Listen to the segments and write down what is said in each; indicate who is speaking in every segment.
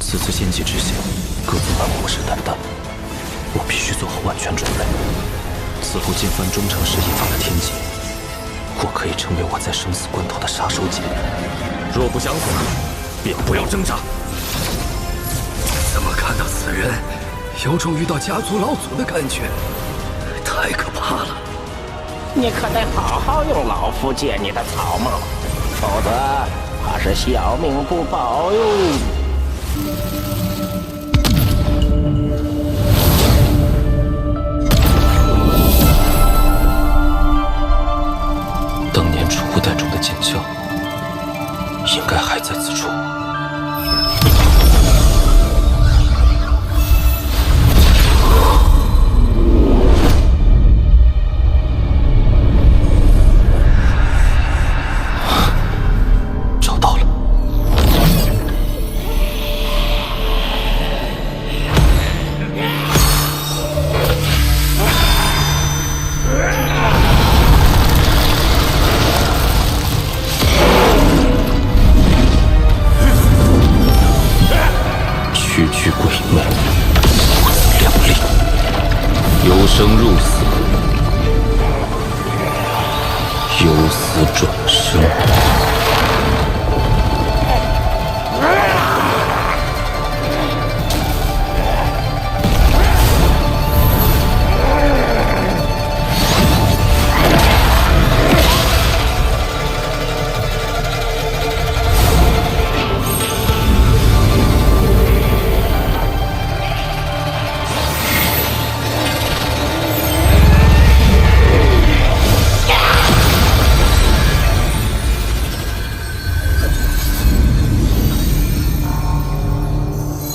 Speaker 1: 此次仙界之行，各宗门虎视眈眈，我必须做好万全准备。此后剑幡终成是一方的天劫，或可以成为我在生死关头的杀手锏。若不降服，便不要挣扎。
Speaker 2: 怎么看到此人，有种遇到家族老祖的感觉，太可怕了。
Speaker 3: 你可得好好用老夫借你的草帽，否则怕是小命不保哟。
Speaker 1: 当年储物袋中的剑鞘，应该还在此处。找到了。区区鬼魅，不自量力，由生入死，由死转生。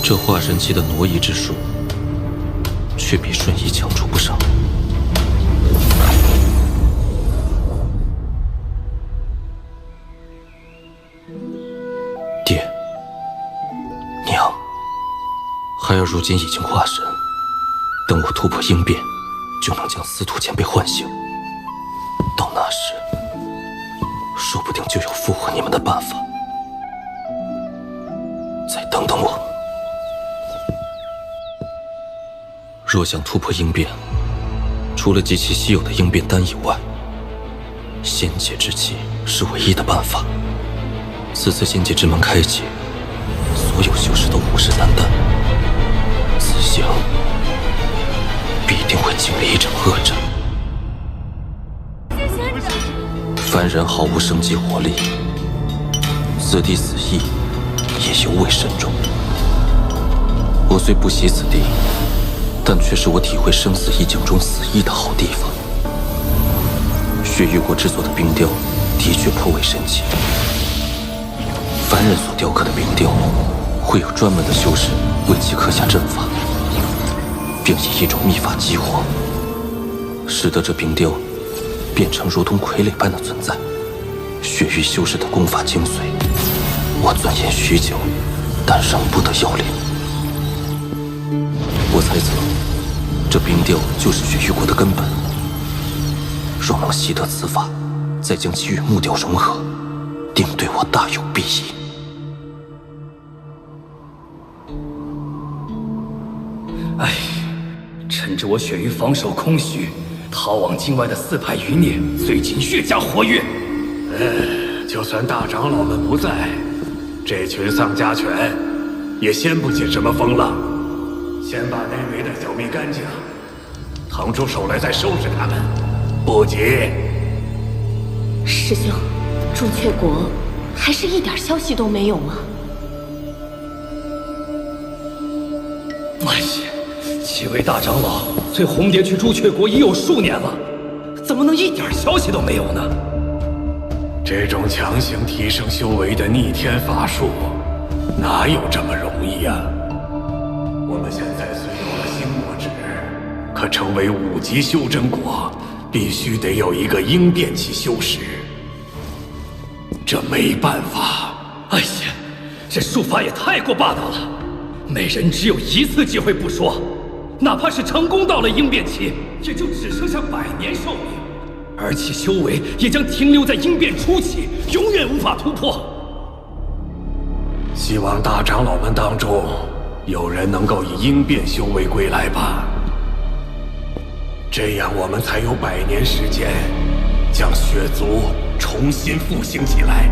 Speaker 1: 这化神期的挪移之术，却比瞬移强出不少。爹，娘，孩儿如今已经化神，等我突破应变，就能将司徒前辈唤醒。到那时，说不定就有复活你们的办法。再等等我。若想突破应变，除了极其稀有的应变丹以外，仙界之气是唯一的办法。此次仙界之门开启，所有修士都虎视眈眈，此行必定会经历一场恶战。凡人毫无生机活力，此地死意也尤为慎重。我虽不习此地，但却是我体会生死一境中死意的好地方。血玉国制作的冰雕的确颇为神奇。凡人所雕刻的冰雕，会有专门的修士为其刻下阵法，并以一种秘法激活，使得这冰雕变成如同傀儡般的存在。血玉修士的功法精髓，我钻研许久，但仍不得要领。我猜测，这冰雕就是血玉国的根本。若能习得此法，再将其与木雕融合，定对我大有裨益。
Speaker 2: 哎，趁着我血玉防守空虚，逃往境外的四派余孽最近越加活跃。
Speaker 4: 就算大长老们不在，这群丧家犬也掀不起什么风浪。先把内围的消灭干净，腾出手来再收拾他们，不急。
Speaker 5: 师兄，朱雀国还是一点消息都没有吗？
Speaker 2: 哎呀，几位大长老随红蝶去朱雀国已有数年了，怎么能一点消息都没有呢？
Speaker 4: 这种强行提升修为的逆天法术，哪有这么容易呀？我们现在虽有了星魔指，可成为5级修真国，必须得有一个应变期修士。这没办法。
Speaker 2: 哎呀，这术法也太过霸道了！每人只有一次机会不说，哪怕是成功到了应变期，也就只剩下100年寿命，而其修为也将停留在应变初期，永远无法突破。
Speaker 4: 希望大长老们当中有人能够以应变修为归来吧。这样我们才有100年时间，将血族重新复兴起来。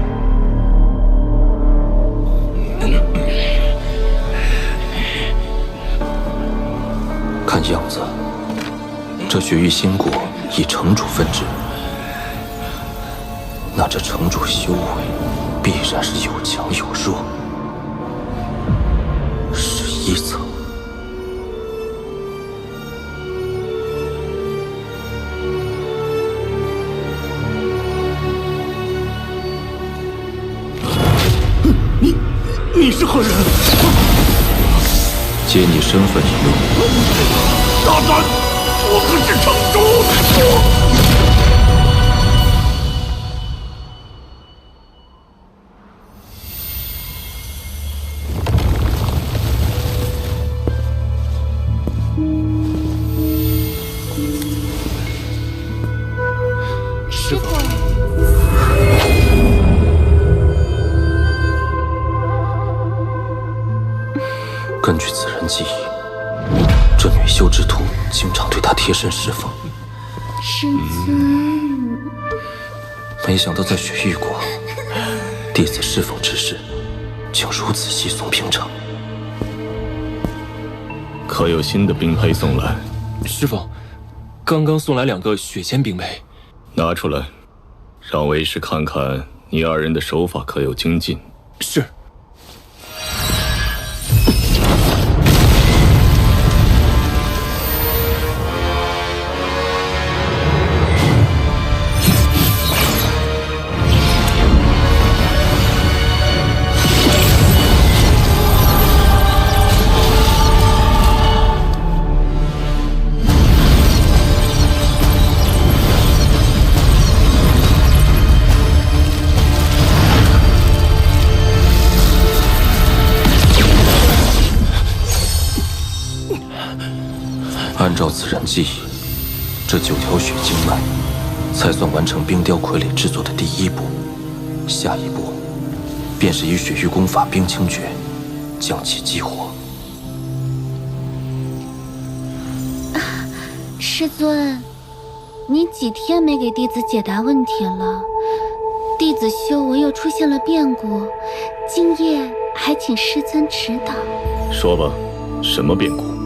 Speaker 1: 看样子，这血域仙国以城主分支，那这城主修为必然是有强有弱。11层。
Speaker 4: 你是何人？
Speaker 1: 借你身份一用。
Speaker 4: 大胆！我可是城主！
Speaker 5: 师傅，
Speaker 1: 根据此人记忆，这女修之徒经常对他贴身侍奉。
Speaker 5: 师尊，
Speaker 1: 没想到在雪域国，弟子侍奉之事竟如此稀松平常。
Speaker 6: 可有新的兵胚送来？
Speaker 7: 师傅，刚刚送来2个血仙兵胚，
Speaker 6: 拿出来，让为师看看你2人的手法可有精进。
Speaker 7: 是。
Speaker 1: 按照此人记忆，这9条血经脉才算完成冰雕傀儡制作的第1步。下一步，便是以血域功法冰清诀将其激活。
Speaker 5: 师尊，你几天没给弟子解答问题了，弟子修为又出现了变故，今夜还请师尊指导。
Speaker 6: 说吧，什么变故？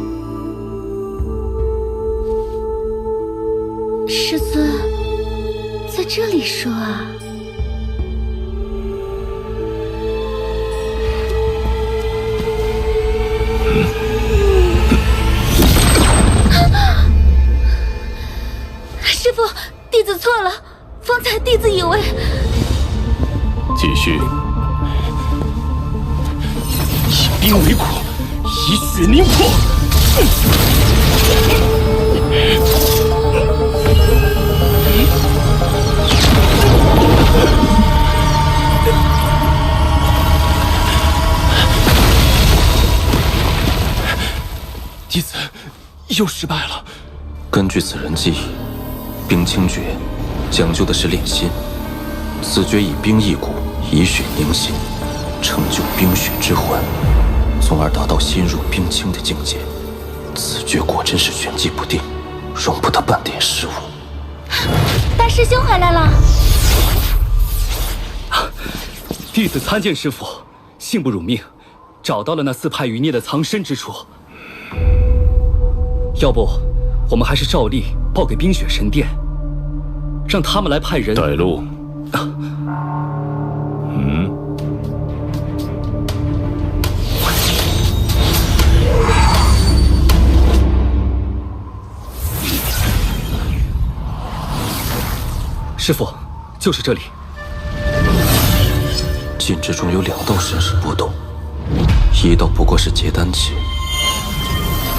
Speaker 5: 师尊，在这里说啊。师父，弟子错了，方才弟子以为……
Speaker 6: 继续。
Speaker 2: 以冰为苦，以血凝魄。
Speaker 7: 弟子又失败了。
Speaker 1: 根据此人记忆，冰清诀讲究的是炼心，此诀以冰易骨，以血凝心，成就冰血之魂，从而达到心入冰清的境界。此诀果真是玄机不定，容不得半点失误。
Speaker 5: 大师兄回来了。
Speaker 2: 弟子参见师父，幸不辱命，找到了那4派余孽的藏身之处。要不，我们还是照例报给冰雪神殿，让他们来派人
Speaker 6: 带路。
Speaker 2: 师父，就是这里。
Speaker 1: 禁制中有2道神识波动，一道不过是结丹期，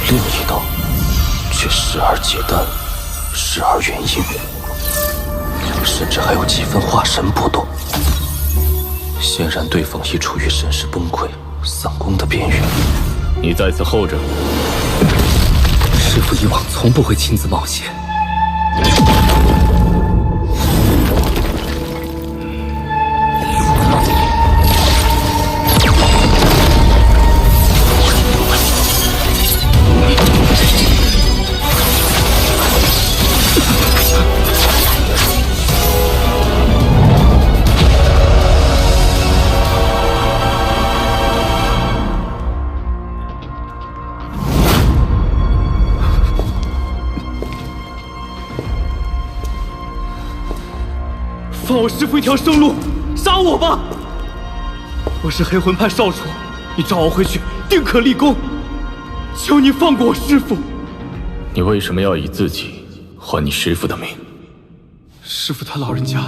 Speaker 1: 另一道却时而结丹，时而元婴，甚至还有几分化神波动。显然对方已处于神识崩溃、丧功的边缘。
Speaker 6: 你在此候着。
Speaker 2: 师父以往从不会亲自冒险。
Speaker 7: 放我师父一条生路，杀我吧！我是黑魂派少主，你召我回去，定可立功。求你放过我师父。
Speaker 6: 你为什么要以自己换你师父的命？
Speaker 7: 师父他老人家，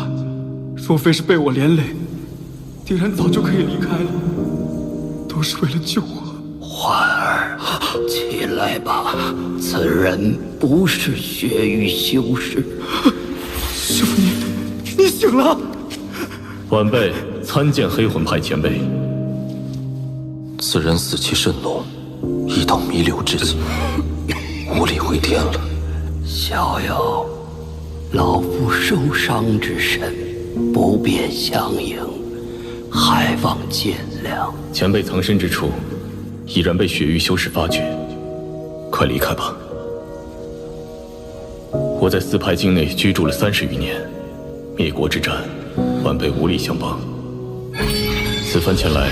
Speaker 7: 若非是被我连累，定然早就可以离开了。都是为了救我。
Speaker 3: 环儿，起来吧，此人不是血域修士。
Speaker 7: 师父你醒了。
Speaker 6: 晚辈参见黑魂派前辈。
Speaker 1: 此人死气甚浓，已到弥留之际，无力回天了。
Speaker 3: 逍遥，老夫受伤之身，不便相迎，还望见谅。
Speaker 6: 前辈藏身之处，已然被血域修士发觉，快离开吧。我在四派境内居住了30余年，灭国之战，晚辈无力相帮。此番前来，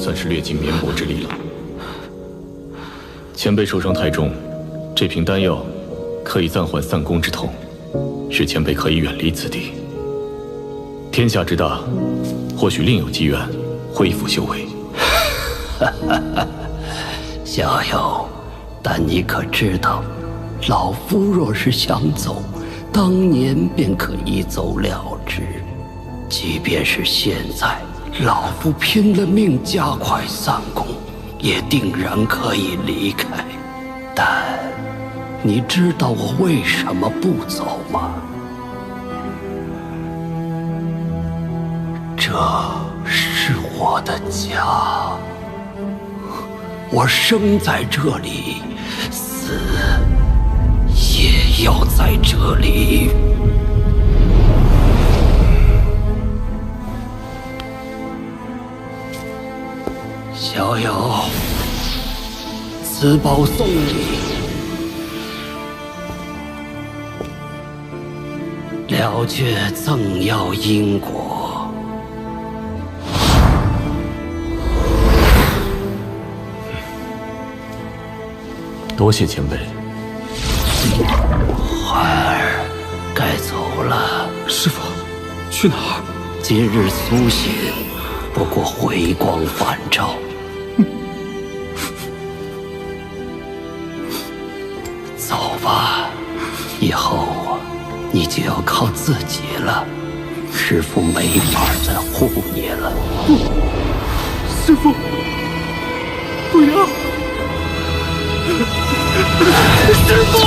Speaker 6: 算是略尽绵薄之力了。前辈受伤太重，这瓶丹药可以暂缓散功之痛，使前辈可以远离此地。天下之大，或许另有机缘恢复修为。
Speaker 3: 逍遥，但你可知道，老夫若是想走，当年便可一走了之。即便是现在，老夫拼了命加快散功，也定然可以离开。但你知道我为什么不走吗？这是我的家，我生在这里，死也要在这里。逍遥，此宝送你，了却赠药因果。
Speaker 6: 多谢前辈。
Speaker 3: 环儿，该走了。
Speaker 7: 师父，去哪儿？
Speaker 3: 今日苏醒，不过回光返照。走吧，以后你就要靠自己了。师父没法再护你了。
Speaker 7: 不，师父，不要！师父！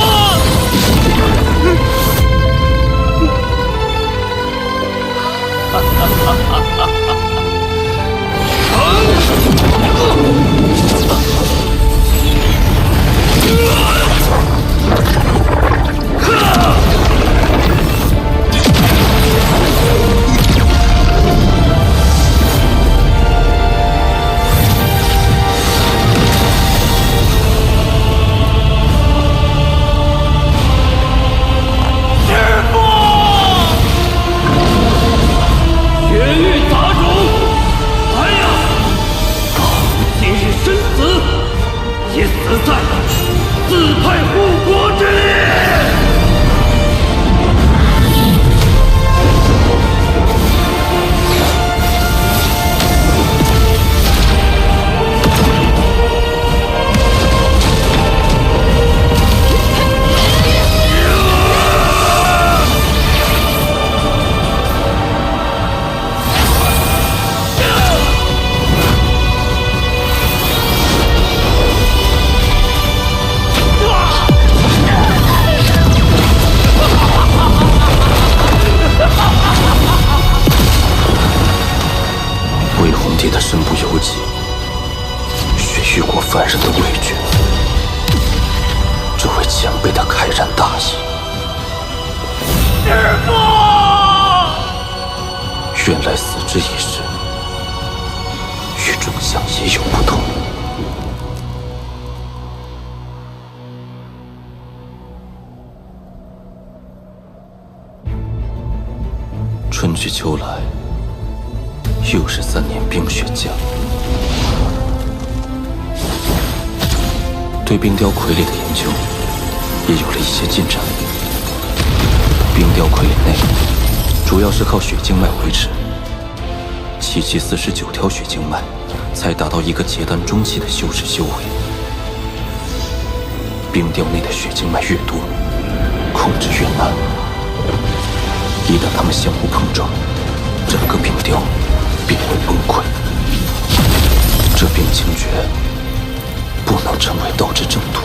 Speaker 1: 凡人的畏惧，这位前辈的开然大义。
Speaker 2: 师父！
Speaker 1: 原来死之一事，与众相也有不同。春去秋来，又是3年冰雪降。对冰雕傀儡的研究也有了一些进展。冰雕傀儡内主要是靠血经脉维持，七七49条血经脉，才达到一个结丹中期的修士修为。冰雕内的血经脉越多，控制越难。一旦它们相互碰撞，整个冰雕便会崩溃。这冰清诀不能称为道之正途，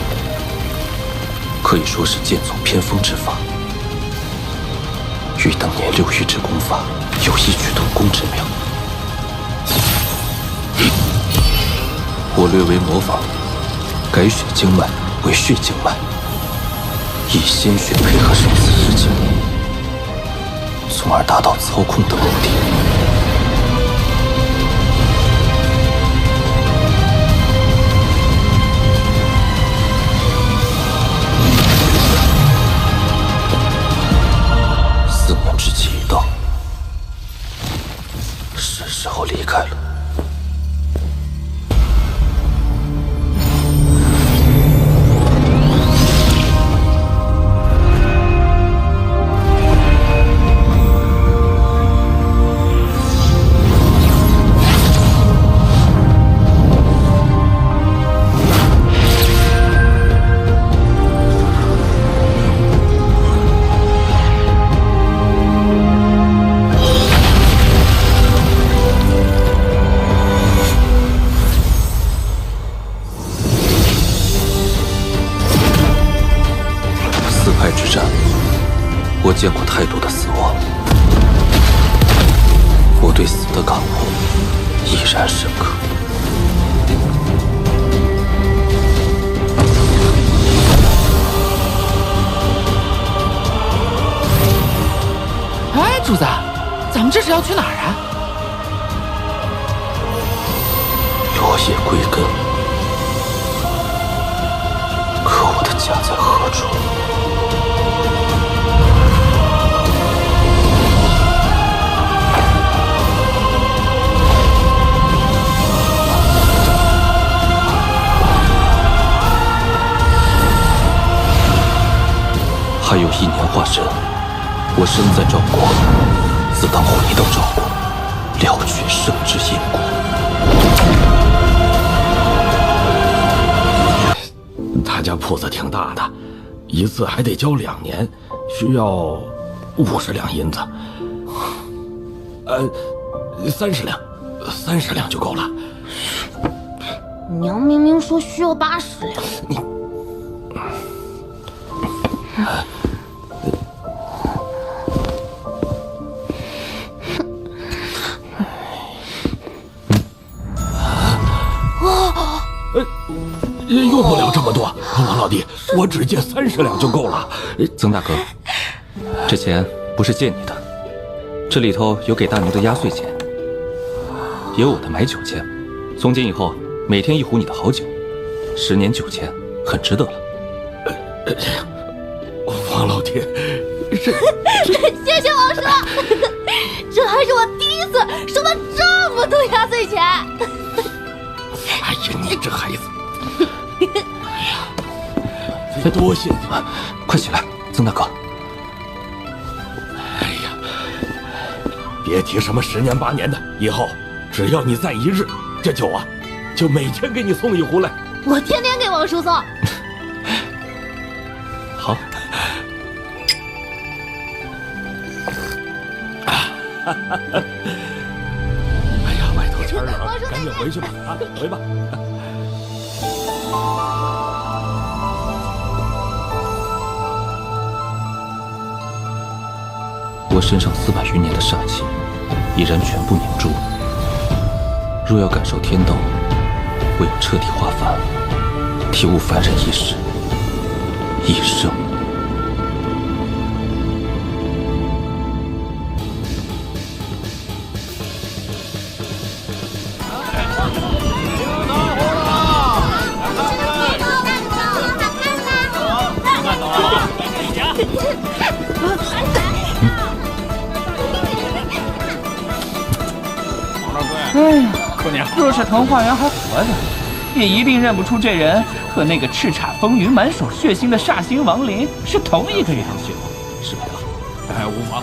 Speaker 1: 可以说是剑走偏锋之法，与当年六玉之功法有异曲同工之妙。我略微模仿，改血经脉为血经脉，以鲜血配合生死之境，从而达到操控的目的。4年之期已到，是时候离开了。之战，我见过太多的死亡，我对死的感悟依然深刻。
Speaker 8: 哎，主子，咱们这是要去哪儿啊？
Speaker 1: 落叶归根，可我的家在何处？还有1年化身，我身在赵国，自当回到赵国，了却生之因果。
Speaker 9: 他家铺子挺大的，一次还得交2年，需要50两银子。30两，30两就够了。
Speaker 5: 娘明明说需要80两。
Speaker 9: 用不了这么多，王老弟，我只借30两就够了。
Speaker 1: 曾大哥，这钱不是借你的，这里头有给大牛的压岁钱，也有我的买酒钱。从今以后，每天1壶你的好酒，10年9千，很值得了。
Speaker 9: 王老弟，
Speaker 5: 谢谢王叔，这还是我第一次收到这么多压岁钱。
Speaker 9: 哎呀，你这孩子！多谢你们，
Speaker 1: 快起来，曾大哥。
Speaker 9: 哎呀，别提什么10年8年的，以后只要你在一日，这酒啊，就每天给你送1壶来。
Speaker 5: 我天天给王叔送。
Speaker 1: 好。
Speaker 9: 哎呀，外头天冷，赶紧回去吧，啊，回吧。
Speaker 1: 我身上400余年的煞气已然全部凝住，若要感受天道，唯有彻底化凡，体悟凡人一世一生。
Speaker 8: 哎呀，姑娘，若是滕化元还活着，也一定认不出这人和那个叱咤风云、满手血腥的煞星王林是同一个人。
Speaker 1: 是吧？
Speaker 4: 无妨。